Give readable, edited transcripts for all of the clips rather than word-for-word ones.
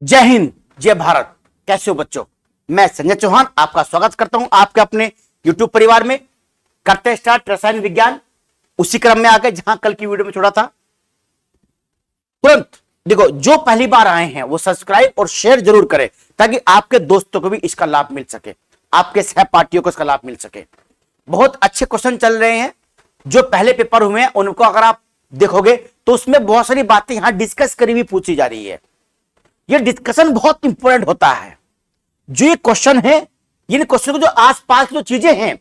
जय हिंद, जय भारत। कैसे हो बच्चों? मैं संजय चौहान आपका स्वागत करता हूं आपके अपने YouTube परिवार में। करते हैं स्टार्ट रसायन विज्ञान। उसी क्रम में आगे जहां कल की वीडियो में छोड़ा था। तुरंत देखो, जो पहली बार आए हैं वो सब्सक्राइब और शेयर जरूर करें ताकि आपके दोस्तों को भी इसका लाभ मिल सके, आपके सहपाठियों को इसका लाभ मिल सके। बहुत अच्छे क्वेश्चन चल रहे हैं। जो पहले पेपर हुए हैं उनको अगर आप देखोगे तो उसमें बहुत सारी बातें यहां डिस्कस करी हुई पूछी जा रही है। ये डिस्कशन बहुत इंपॉर्टेंट होता है। जो ये क्वेश्चन है, इन क्वेश्चन को जो आसपास की जो चीजें हैं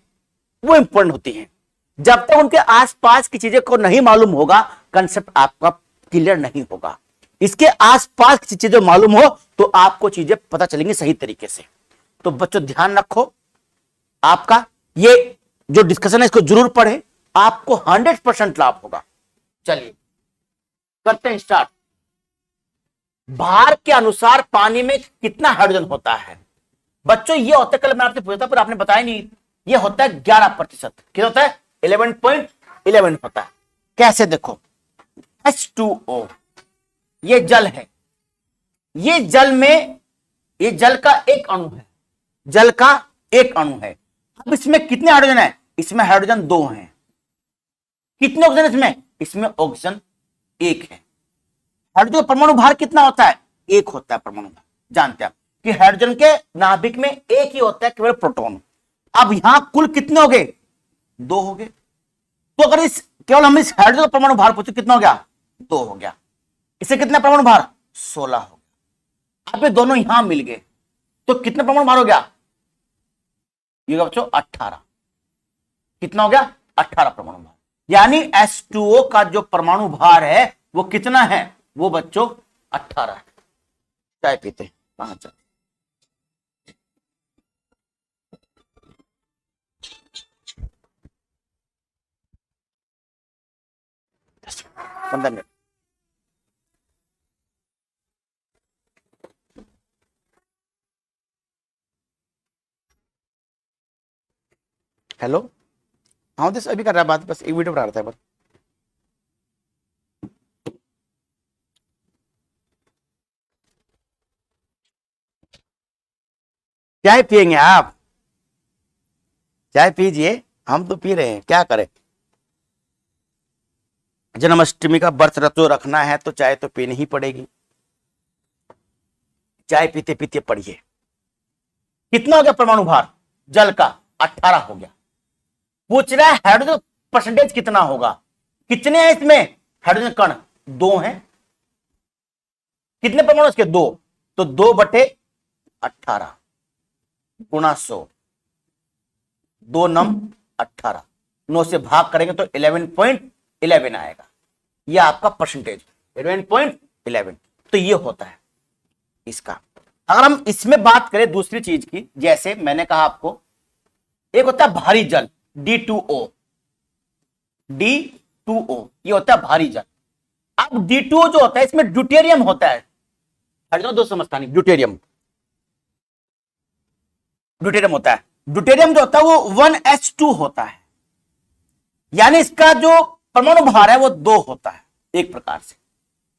वो इंपॉर्टेंट होती हैं। जब तक उनके आसपास की चीजें को नहीं मालूम होगा, कंसेप्ट आपका क्लियर नहीं होगा। इसके आसपास की चीजें मालूम हो तो आपको चीजें पता चलेंगी सही तरीके से। तो बच्चों ध्यान रखो, आपका ये जो डिस्कशन है इसको जरूर पढ़े, आपको 100% लाभ होगा। चलिए करते हैं स्टार्ट। भार के अनुसार पानी में कितना हाइड्रोजन होता है? बच्चों ये होता है, कल मैं आपसे पूछा था पर आपने बताया नहीं, ये होता है 11%। कितना होता है? 11.11 होता है। कैसे? देखो, H2O ये जल है, ये जल में, ये जल का एक अणु है, जल का एक अणु है। अब इसमें कितने हाइड्रोजन है? इसमें हाइड्रोजन 2 हैं। कितने ऑक्सीजन इसमें? इसमें ऑक्सीजन 1 है। हाइड्रोजन का परमाणु भार कितना होता है? 1 होता है परमाणु भार। जानते हैं आप कि हाइड्रोजन के नाभिक में एक ही होता है, केवल प्रोटॉन। अब यहां कुल कितने हो गए? 2 हो गए। तो अगर इस केवल हम इस हाइड्रोजन का परमाणु भार पूछे कितना हो गया? 2 हो गया। इसे कितना परमाणु भार? 16 हो गया। अब ये दोनों यहां मिल गए तो कितना परमाणु भार हो गया? ये बच्चों 18। कितना हो गया? 18 परमाणु भार। यानी H2O का जो परमाणु भार है वो कितना है? वो बच्चों 18 है। चाय पीते कहां चाय? मिनट। हेलो, हाँ दिस अभी कर रहा है बात, बस एक वीडियो बना रहा था बस। चाय पियेंगे आप? चाय पीजिए, हम तो पी रहे हैं, क्या करें। जन्माष्टमी का व्रत रतो रखना है तो चाय तो पीनी ही पड़ेगी। चाय पीते पीते पढ़िए। कितना हो गया परमाणु भार जल का? 18 हो गया। पूछ रहा है हाइड्रोजन परसेंटेज कितना होगा? कितने हैं इसमें हाइड्रोजन कण? 2 हैं। कितने परमाणु इसके? 2। तो 2/18 गुणा 100, 2 नम 18, 9 से भाग करेंगे तो 11.11 आएगा। यह आपका परसेंटेज 11.11। तो ये होता है इसका। अगर हम इसमें बात करें दूसरी चीज की, जैसे मैंने कहा आपको, एक होता है भारी जल D2O। D2O ये होता है भारी जल। अब D2O जो होता है इसमें ड्यूटेरियम होता है। हाइड्रोजन 2 समझता नहीं, ड्यूटेरियम, ड्यूटेरियम होता है। ड्यूटेरियम जो होता है वो 1H2 होता है। यानी इसका जो परमाणु भार है वो 2 होता है। एक प्रकार से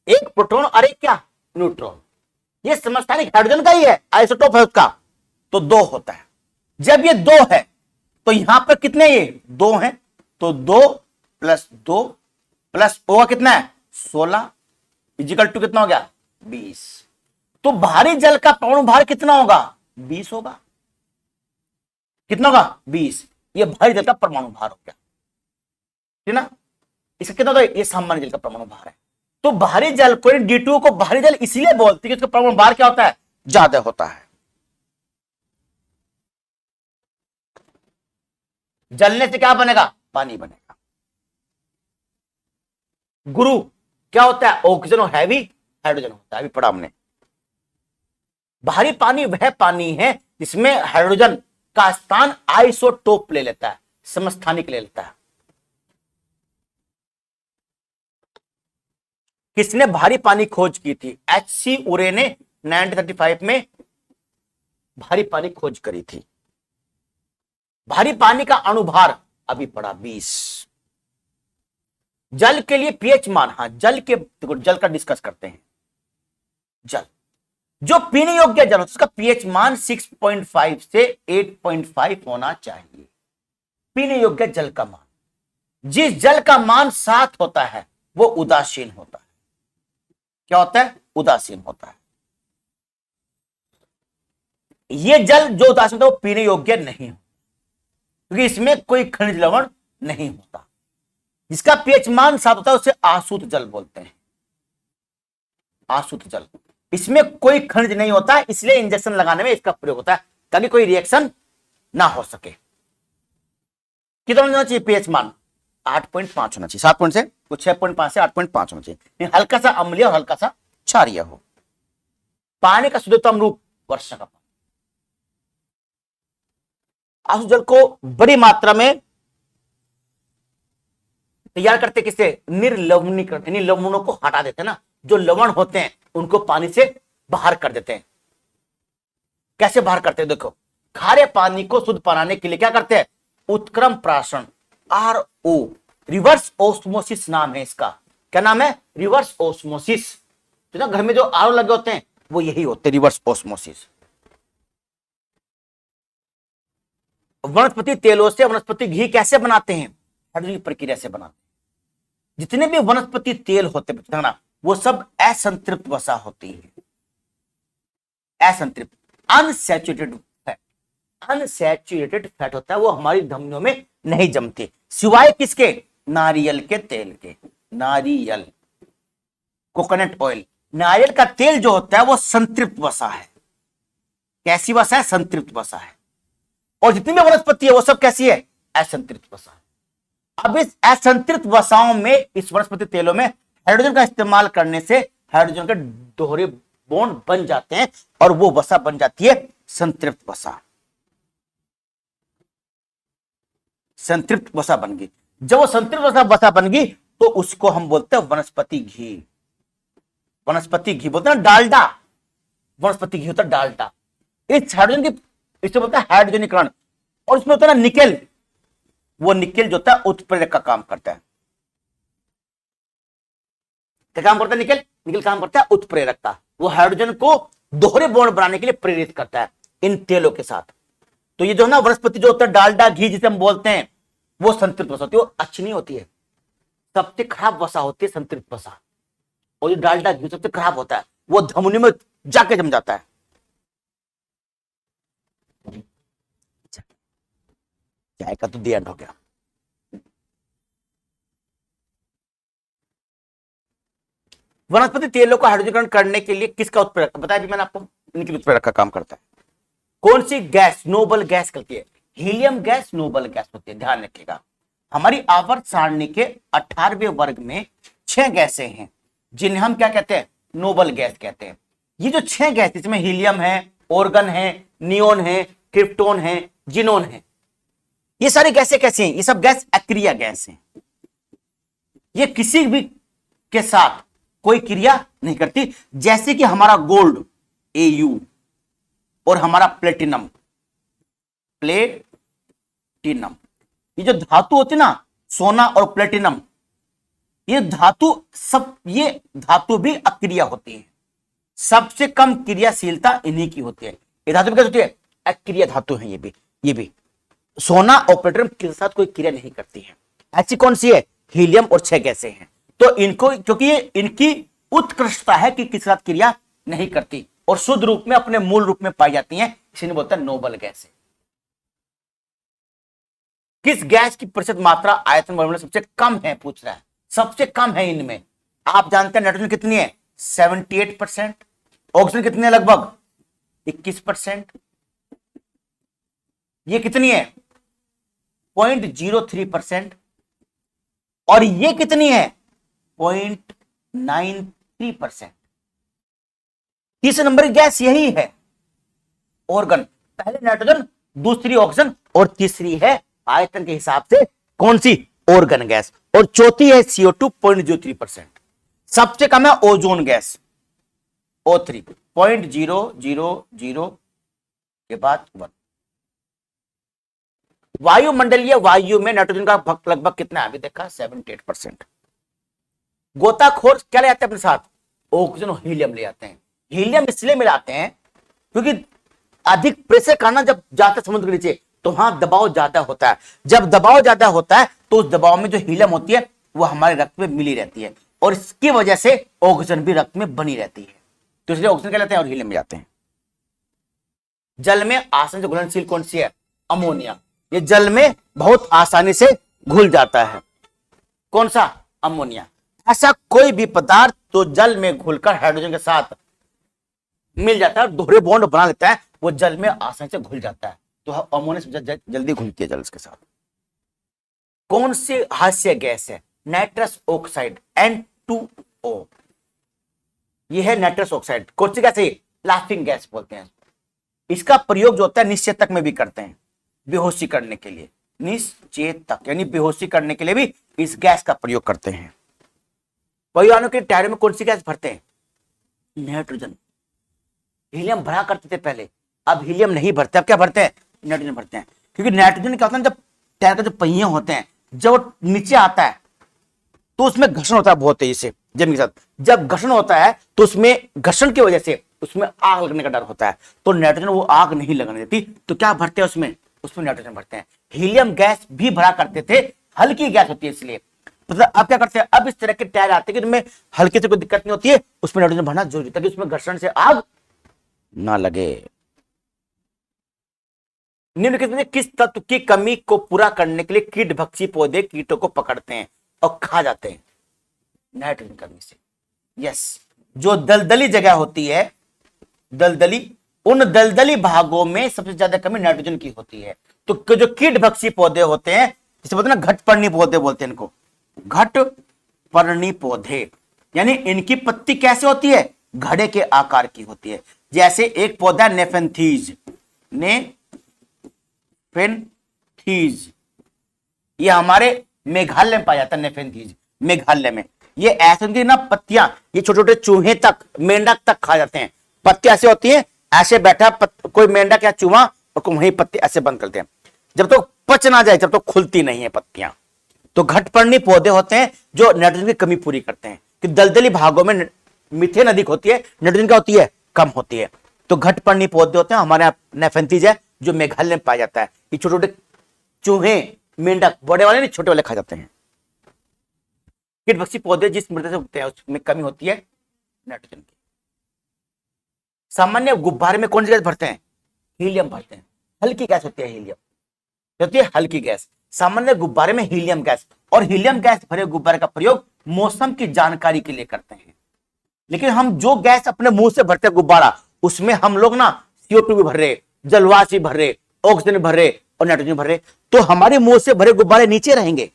एक प्रोटॉन और एक क्या? न्यूट्रॉन। ये समझता नहीं, हाइड्रोजन का ही है, आइसोटोप है उसका, तो 2 होता है। जब ये 2 है तो यहां पर कितने? ये 2 हैं, तो 2 + 2 + O कितना है? 16 इजिकल टू कितना हो गया? 20। तो भारी जल का परमाणु भार कितना होगा? 20 होगा। कितना होगा? 20। ये भारी जल का परमाणु भार हो गया, ठीक ना। इसका कितना होगा? ये सामान्य जल का परमाणु भार है। तो भारी जल को, D2O को भारी जल इसलिए बोलते हैं कि उसका परमाणु भार क्या होता है? ज्यादा होता है। जलने से क्या बनेगा? पानी बनेगा। गुरु क्या होता है? ऑक्सीजन और हैवी हाइड्रोजन होता है। अभी पढ़ा हमने। भारी पानी वह पानी है जिसमें हाइड्रोजन का स्थान आइसोटोप ले लेता है, समस्थानिक ले लेता है। किसने भारी पानी खोज की थी? H.C. उरे ने 1935 में भारी पानी खोज करी थी। भारी पानी का अणुभार अभी पड़ा 20। जल के लिए पीएच मान, हाँ जल के, देखो जल का डिस्कस करते हैं। जल जो पीने योग्य जल होता है उसका पीएच मान 6.5 से 8.5 होना चाहिए। पीने योग्य जल का मान, जिस जल का मान 7 होता है वो उदासीन होता है। क्या होता है? उदासीन होता है। ये जल जो उदासीन होता है वो पीने योग्य नहीं हो, क्योंकि इसमें कोई खनिज लवण नहीं होता। जिसका पीएच मान 7 होता है उसे आसुत जल बोलते हैं। आसुत जल, इसमें कोई खनिज नहीं होता, इसलिए इंजेक्शन लगाने में इसका प्रयोग होता है ताकि कोई रिएक्शन ना हो सके। कितना होना चाहिए पीएच मान? 8.5 होना चाहिए। 7 पॉइंट से 6.5 से 8.5 होना चाहिए। हल्का सा अम्लीय और हल्का सा क्षारीय हो। पानी का शुद्धतम रूप वर्षा का पानी। आसुत जल को बड़ी मात्रा में तैयार करते किससे? निर्लवणीकरण, यानी लवणों को हटा देते हैं ना, जो लवण होते हैं उनको पानी से बाहर कर देते हैं। कैसे बाहर करते हैं? देखो, खारे पानी को शुद्ध बनाने के लिए क्या करते हैं? उत्क्रम प्राशन, RO, रिवर्स ओस्मोसिस नाम है इसका। क्या नाम है? Reverse osmosis. तो ना घर में जो आर लगे होते हैं वो यही होते हैं, रिवर्स ओस्मोसिस। वनस्पति तेलों से वनस्पति घी कैसे बनाते हैं? हाइड्रोजन की प्रक्रिया से बनाते हैं। जितने भी वनस्पति तेल होते हैं ना, वो सब असंतृप्त वसा होती है। असंतृप्त, अनसैचुरेटेड फैट। अनसैचुरेटेड फैट होता है, वो हमारी धमनियों में नहीं जमती, सिवाय किसके? नारियल के तेल के। नारियल, कोकोनट ऑयल। नारियल का तेल जो होता है वो संतृप्त वसा है। कैसी वसा है? संतृप्त वसा है। और जितनी भी वनस्पति है वो सब कैसी है? असंतृप्त वसा है। अब इस असंतृप्त वसाओं में, इस वनस्पति तेलों में हाइड्रोजन का इस्तेमाल करने से हाइड्रोजन के दोहरे बॉन्ड बन जाते हैं और वो वसा बन जाती है संतृप्त वसा। संतृप्त वसा बन गई। जब वो संतृप्त वसा बन गई तो उसको हम बोलते हैं वनस्पति घी। वनस्पति घी बोलते हैं डालडा। वनस्पति घी होता है डालडा। इस हाइड्रोजन की, इसे बोलते हैं हाइड्रोजनीकरण। और इसमें होता है ना निकेल। वो निकेल जो होता है उत्प्रेरक का काम करता है। क्या काम करता है निकेल? निकेल काम करता है उत्प्रेरक का। वो हाइड्रोजन को दोहरे बॉन्ड बनाने के लिए प्रेरित करता है इन तेलों के साथ। तो ये जो है ना वनस्पति जो होता है डालडा घी जिसे हम बोलते हैं, वो संतृप्त वसा होती है। वो अच्छी नहीं होती है, सबसे खराब वसा होती है संतृप्त वसा। और ये डालडा घी सबसे खराब होता है, वो धमनी में जाके जम जाता है। चाय का तो दी एंड हो गया। वनस्पति तेलों को हाइड्रोजनीकरण करने के लिए किसका उत्प्रेरक? बताया भी मैंने आपको, इनके उत्प्रेरक का काम करता है। कौन सी गैस नोबल गैस करती है? हीलियम गैस नोबल गैस होती है। ध्यान रखिएगा, हमारी आवर्त सारणी के 18वें वर्ग में 6 गैसें हैं जिन्हें हम क्या कहते हैं? नोबल गैस कहते हैं। ये जो 6 गैस, इसमें हीलियम है, ऑर्गन है, नियोन है, क्रिप्टोन है, जिनोन है। ये सारी गैसें कैसी हैं? ये सब गैस अक्रिय गैस हैं। ये किसी भी के साथ कोई क्रिया नहीं करती। जैसे कि हमारा गोल्ड Au और हमारा प्लेटिनम, प्लेटिनम, ये जो धातु होती है ना, सोना और प्लेटिनम, ये धातु सब, ये धातु भी अक्रिय होती है। सबसे कम क्रियाशीलता इन्हीं की होती है। ये धातु क्या होती है? अक्रिय धातु है। ये भी सोना और प्लेटिनम के साथ कोई क्रिया नहीं करती है। ऐसी कौन सी है? हीलियम और 6 गैसें हैं। तो इनको, क्योंकि ये इनकी उत्कृष्टता है कि किसी साथ क्रिया नहीं करती और शुद्ध रूप में अपने मूल रूप में पाई जाती हैं, इसीलिए बोलते हैं नोबल गैसें। किस गैस की प्रतिशत मात्रा आयतन वायुमंडल सबसे कम है? पूछ रहा है। सबसे कम है इनमें, आप जानते हैं नाइट्रोजन कितनी है? 78%। ऑक्सीजन कितनी है? लगभग 21%। ये कितनी है? 0.03%। और ये कितनी है? 0.93%। तीसरे नंबर की गैस यही है ऑर्गन। पहले नाइट्रोजन, दूसरी ऑक्सीजन और तीसरी है आयतन के हिसाब से कौन सी? Organ gas. और चौथी है CO2 0.03%। सबसे कम है ओजोन गैस O3 0.000 के बाद 1। वायुमंडलीय वायु में नाइट्रोजन का लगभग कितना है? अभी देखा 78%। गोताखोर क्या ले आते हैं अपने साथ? ऑक्सीजन और हीलियम ले आते हैं। हीलियम इसलिए मिलाते हैं क्योंकि अधिक प्रेशर करना जब जाता है समुद्र के नीचे तो वहां दबाव ज्यादा होता है। जब दबाव ज्यादा होता है तो उस दबाव में जो हीलियम होती है वो हमारे रक्त में मिली रहती है और इसकी वजह से ऑक्सीजन भी रक्त में बनी रहती है, तो इसलिए ऑक्सीजन कहलाते हैं और हीलियम में जाते हैं। जल में आसानी से घुलनशील कौन सी है? अमोनिया। ये जल में बहुत आसानी से घुल जाता है। कौन सा? अमोनिया। ऐसा कोई भी पदार्थ तो जल में घुलकर हाइड्रोजन के साथ मिल जाता है और दोहरे बॉन्ड बना लेता है, वो जल में आसानी से घुल जाता है। तो अमोनिया जल्दी घुलती है जल के साथ। कौन सी हास्य गैस है? Nitrous oxide N2O। यह है नाइट्रस ऑक्साइड। कौन सी गैस है? लाफिंग गैस बोलते हैं। इसका प्रयोग जो होता है निश्चेतक में भी करते हैं, बेहोशी करने के लिए। निश्चेतक यानी बेहोशी करने के लिए भी इस गैस का प्रयोग करते हैं। परमाणु के टायरों में कौन सी गैस भरते हैं? नाइट्रोजन। हीलियम भरा करते थे पहले, अब हीलियम नहीं भरते, अब क्या भरते हैं? नाइट्रोजन भरते हैं। क्योंकि नाइट्रोजन क्या होता है, जब टायर का जो पहिए होते हैं जब वो नीचे आता है तो उसमें घर्षण होता है बहुत तेजी से जमीन के साथ। जब घर्षण होता है तो उसमें घर्षण की वजह से उसमें आग लगने का डर होता है, तो नाइट्रोजन वो आग नहीं लगने देती, तो क्या भरते हैं उसमें नाइट्रोजन भरते हैं। हीलियम गैस भी भरा करते थे, हल्की गैस होती है इसलिए। मतलब अब क्या करते हैं, अब इस तरह के टायर आते हैं कि तुम्हें हल्के से कोई दिक्कत नहीं होती है, उसमें नाइट्रोजन भरना जरूरी ताकि उसमें घर्षण से आग ना लगे। निम्नलिखित में किस तत्व की कमी को पूरा करने के लिए कीट भक्षी पौधे कीटों को पकड़ते हैं और खा जाते हैं? नाइट्रोजन कमी से। यस, जो दलदली जगह होती है, दलदली, उन दलदली भागों में सबसे ज्यादा कमी नाइट्रोजन की होती है। तो जो कीट भक्षी पौधे होते हैं, जिसे बोलते हैं ना घटपर्णी पौधे बोलते हैं इनको, घटपर्णी पौधे, यानी इनकी पत्ती कैसे होती है? घड़े के आकार की होती है। जैसे एक पौधा नेफेंथीज, नेफेंथीज, ये हमारे मेघालय में पाया जाता है। नेफेंथीज मेघालय में, ये ऐसे उनकी ना पत्तियां, ये छोटे छोटे चूहे तक, मेंढक तक खा जाते हैं। पत्तियां ऐसे होती हैं, ऐसे बैठा कोई मेंढक या चूहा और वहीं पत्ते ऐसे बंद करते हैं, जब तक पच ना जाए जब तक खुलती नहीं है पत्तियां। तो घटपर्णी पौधे होते हैं जो नाइट्रोजन की कमी पूरी करते हैं कि दलदली भागों में मीथेन अधिक होती है, नाइट्रोजन क्या होती है? कम होती है। तो घटपर्णी पौधे होते हैं, हमारे यहाँ नेफेंथीज है जो मेघालय में पाया जाता है। ये छोटे छोटे चूहे, मेंढक, बड़े वाले नहीं, छोटे वाले खा जाते हैं। कीटभक्षी पौधे जिस मृदा से उगते हैं उसमें कमी होती है नाइट्रोजन की। सामान्य गुब्बारे में कौन सी गैस भरते हैं? हीलियम भरते हैं। हल्की गैस होती है हीलियम, होती है हल्की गैस। सामान्य गुब्बारे में हीलियम गैस, और हीलियम गैस भरे गुब्बारे का प्रयोग मौसम की जानकारी के लिए करते हैं। लेकिन हम जो गैस अपने मुंह से भरते हैं गुब्बारा, उसमें हम लोग ना CO2 भी भर रहे, जलवाष्प भी भर रहे, ऑक्सीजन भर रहे और नाइट्रोजन भर रहे, तो हमारे मुंह से भरे गुब्बारे नीचे रहेंगे।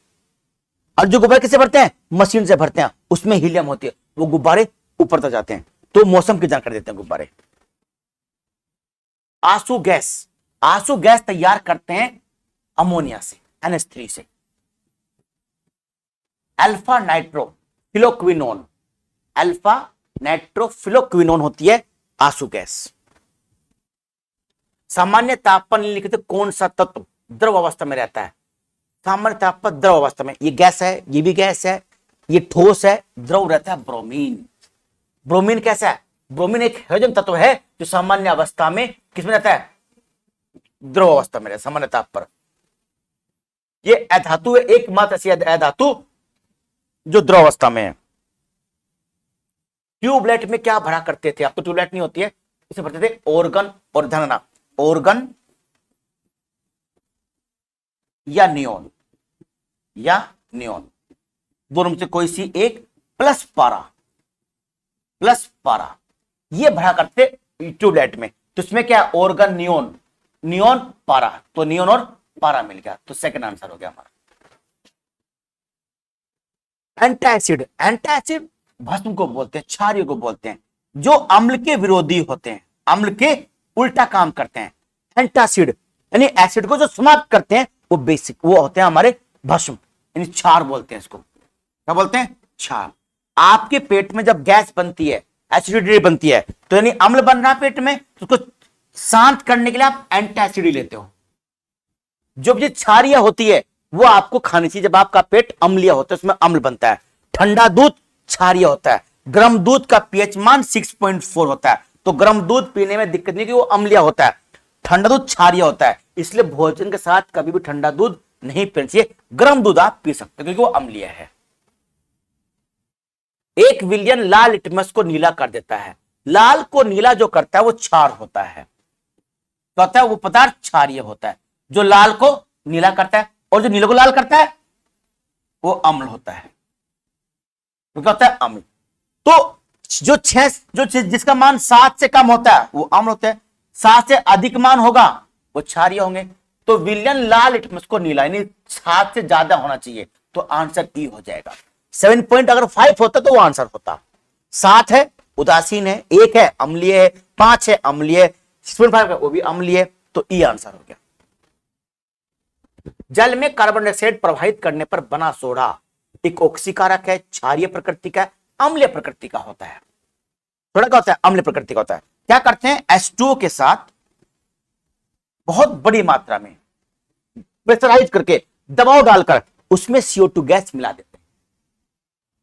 और जो गुब्बारे किससे भरते हैं? मशीन से भरते हैं, उसमें हीलियम होती है, वो गुब्बारे ऊपर तक जाते हैं, तो मौसम की जानकारी देते हैं गुब्बारे। आंसू गैस, आंसू गैस तैयार करते हैं अमोनिया से, NH3 से। अल्फा नाइट्रोफिलोक्विनोन, अल्फा नाइट्रोफिलोक्विनोन होती है आंसू गैस। सामान्य तापमान निम्नलिखित कौन सा तत्व द्रव अवस्था में रहता है? सामान्य तापमान द्रव अवस्था में, ये गैस है, ये भी गैस है, ये ठोस है, द्रव रहता है ब्रोमीन। ब्रोमीन कैसा है? ब्रोमीन एक हाइड्रोजन तत्व है जो सामान्य अवस्था में किसमें रहता है? द्रव अवस्था में रहता है सामान्य ताप पर। ये अधातु है, एकमात्र ऐसी अधातु जो द्रव अवस्था में है। ट्यूबलाइट में क्या भरा करते थे? अब तो ट्यूबलाइट नहीं होती है, इसे भरते थे ऑर्गन और धनना, ऑर्गन या नियोन, या नियोन, दोनों में से कोई सी एक, प्लस पारा, प्लस पारा, ये भरा करते ट्यूबलाइट में। तो इसमें क्या? ऑर्गन, नियोन, नियोन, पारा, तो नियोन और पारा मिल गया, तो सेकंड आंसर हो गया हमारा। एंटासिड, एंटासिड भस्म को बोलते हैं, क्षारीय को बोलते हैं, जो अम्ल के विरोधी होते हैं, अम्ल के उल्टा काम करते हैं। एंटासिड यानी एसिड को जो समाप्त करते हैं वो बेसिक, वो होते हैं हमारे भस्म, यानी क्षार बोलते हैं इसको। क्या बोलते हैं? क्षार। आपके पेट में जब गैस बनती है, एसिडिटी बनती है, तो यानी अम्ल बन रहा है पेट में, तो उसको शांत करने के लिए आप एंटासिड लेते हो। जो ये क्षारीय होती है वो आपको खानी चाहिए जब आपका पेट अम्लीय होता है, उसमें अम्ल बनता है। ठंडा दूध क्षारीय होता है, गर्म दूध का pH मान 6.4 होता है, तो गर्म दूध पीने में दिक्कत नहीं कि वो अम्लीय होता है, ठंडा दूध क्षारीय होता है, इसलिए भोजन के साथ कभी भी ठंडा दूध नहीं पीना चाहिए, गर्म दूध आप पी सकते हो क्योंकि वो अम्लीय है। 1 विलियन लाल लिटमस को नीला कर देता है। लाल को नीला जो करता है वो क्षार होता है, तो होता है वो पदार्थ क्षारीय होता है, जो लाल को नीला करता है, और जो नीले को लाल करता है वो अम्ल होता है, तो क्या होता है अम्ल। तो जो जिसका मान 7 से कम होता है वो अम्ल होता है, 7 से अधिक मान होगा वो क्षारीय होंगे। तो विलियन लाल लिटमस को नीला यानी 7 से ज्यादा होना चाहिए, तो आंसर ई हो जाएगा। 7 पॉइंट अगर 5 होता तो वो आंसर होता। 7 है उदासीन है, 1 है अम्लीय है, 5 है अम्लीय है, 6.5 है वो भी अम्लीय है, तो ई आंसर हो गया। जल में कार्बन डाइऑक्साइड प्रवाहित करने पर बना सोडा एक ऑक्सीकारक है, क्षारीय प्रकृति का, अम्लीय प्रकृति का होता है। सोडा का होता है अम्लीय प्रकृति का होता है। क्या करते हैं, H2O के साथ बहुत बड़ी मात्रा में प्रेशराइज करके दबाव डालकर उसमें CO2 गैस मिला देते हैं,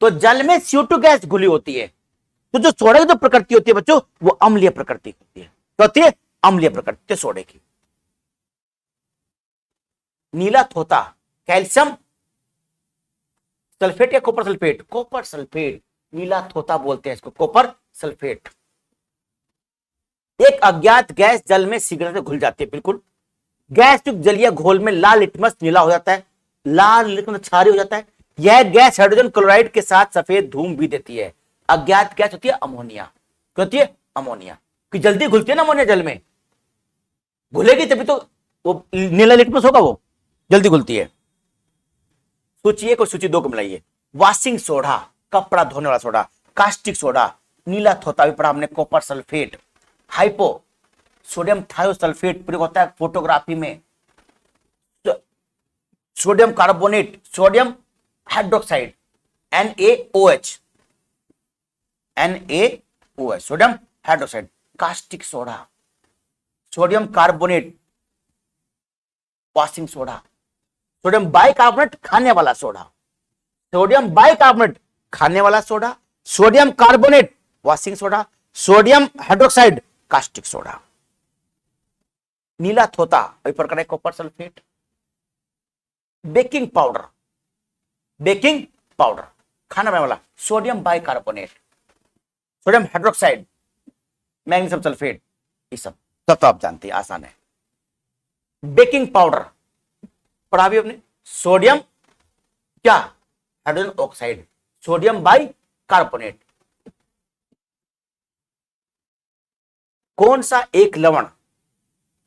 तो जल में CO2 गैस घुली होती है। तो जो सोडा की जो प्रकृति होती है बच्चों वो अम्लीय प्रकृति होती है, तो होती है अम्लीय प्रकृति सोडे की। नीला थोता कैल्शियम सल्फेट या कॉपर सल्फेट, कॉपर सल्फेट, नीला थोता बोलते हैं इसको, कॉपर सल्फेट। एक अज्ञात गैस जल में शीघ्र से घुल जाती है, बिल्कुल गैस युक्त जलीय घोल में लाल लिटमस नीला हो जाता है, लाल लिटमस क्षारीय हो जाता है। यह गैस हाइड्रोजन क्लोराइड के साथ सफेद धूम भी देती है। अज्ञात गैस होती है अमोनिया, क्या होती है अमोनिया, कि जल्दी घुलती है ना अमोनिया, जल में घुलेगी तभी तो वो नीला लिटमस होगा, वो जल्दी घुलती है। सूची 1 और सूची 2 को मिलाइए। वॉशिंग सोडा कपड़ा धोने वाला सोडा, कास्टिक सोडा, नीला थोता भी पढ़ा हमने, copper sulphate, hypo sodium thiosulphate प्रयोग होता है फोटोग्राफी में, sodium carbonate, sodium hydroxide NaOH, sodium hydroxide, caustic soda, sodium carbonate washing soda, sodium bicarbonate खाने वाला सोडा, सोडियम बाइकार्बोनेट खाने वाला soda, sodium carbonate washing soda, sodium hydroxide caustic soda. नीला थोता वही प्रकार है copper sulphate. Baking powder, baking powder खाना बनाने वाला, sodium bicarbonate, sodium hydroxide, magnesium sulphate, ये सब तो आप जानते हैं, आसान है। बेकिंग पाउडर पढ़ा भी अपने, सोडियम क्या हाइड्रोजन ऑक्साइड, सोडियम बाइकार्बोनेट। कौन सा एक लवण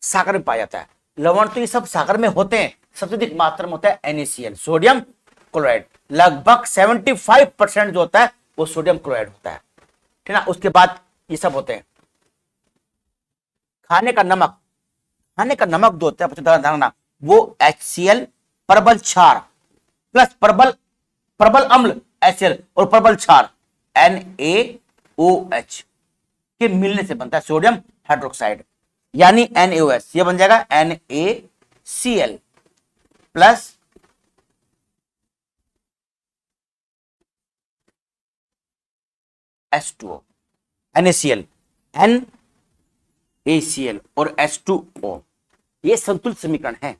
सागर में पाया जाता है? लवण तो ये सब सागर में होते हैं, सबसे अधिक मात्रा में होता है NaCl, सोडियम क्लोराइड। लगभग 75% जो होता है वो सोडियम क्लोराइड होता है, ठीक है ना। उसके बाद ये सब होते हैं। खाने का नमक, खाने का नमक जो होता है धारणा वो HCl परबल क्षार प्लस प्रबल अम्ल HCl और प्रबल क्षार NaOH के मिलने से बनता है सोडियम हाइड्रोक्साइड, यानी NaOH, ये बन जाएगा NaCl plus H2O, NaCl, NaCl और H2O, ये संतुलित समीकरण है।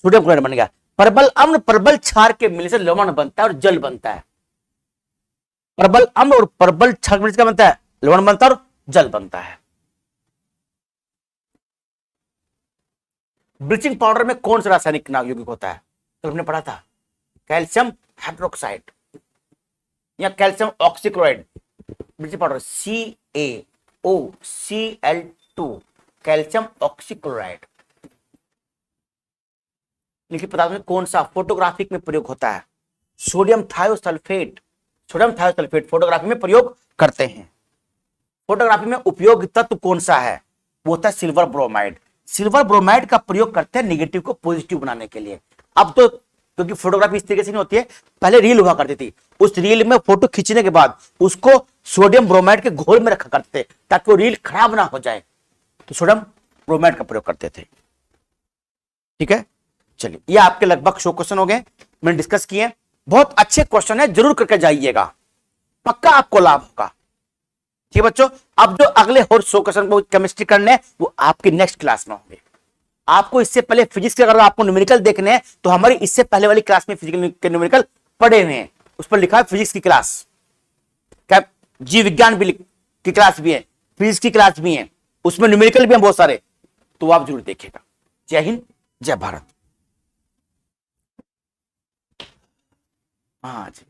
सोडियम क्लोराइड बन गया। प्रबल अम्ल प्रबल क्षार के मिलने से लवण बनता है और जल बनता है। प्रबल अम्ल और प्रबल क्षार मिलने से क्या बनता है? लवण बनता है और जल बनता है। ब्लीचिंग पाउडर में कौन सा रासायनिक यौगिक होता है? तो हमने पढ़ा था कैल्शियम हाइड्रोक्साइड या calcium oxychloride. Bleaching powder CaOCl2 calcium oxychloride. लिखित पदार्थ में कौन सा फोटोग्राफिक में प्रयोग होता है? Sodium thiosulphate. Sodium thiosulphate photography में प्रयोग करते हैं। फोटोग्राफी में उपयोग तत्व कौन सा है? वो होता है सिल्वर ब्रोमाइड। सिल्वर ब्रोमाइड का प्रयोग करते हैं निगेटिव को पॉजिटिव बनाने के लिए। अब तो क्योंकि फोटोग्राफी इस तरीके से नहीं होती है, पहले रील हुआ करती थी, उस रील में फोटो खींचने के बाद उसको सोडियम ब्रोमाइड के घोल में रखा करते थे ताकि वो रील खराब ना हो जाए, तो सोडियम ब्रोमाइड का प्रयोग करते थे। ठीक है, चलिए ये आपके लगभग 100 क्वेश्चन हो गए, मैंने डिस्कस किए। बहुत अच्छे क्वेश्चन है, जरूर करके जाइएगा, पक्का आपको लाभ होगा। ठीक है बच्चों, अब जो अगले और 100 क्वेश्चन केमिस्ट्री करने हैं वो आपके नेक्स्ट क्लास में होंगे। आपको इससे पहले फिजिक्स के अगर आपको न्यूमेरिकल देखने हैं तो हमारी इससे पहले वाली क्लास में फिजिकल के न्यूमेरिकल पढ़े हुए हैं, उस पर लिखा है फिजिक्स की क्लास, क्या जीव विज्ञान भी की क्लास भी है, फिजिक्स की क्लास भी है, उसमें न्यूमेरिकल भी है बहुत सारे, तो आप जरूर देखिएगा। जय हिंद, जय भारत। हाँ जी।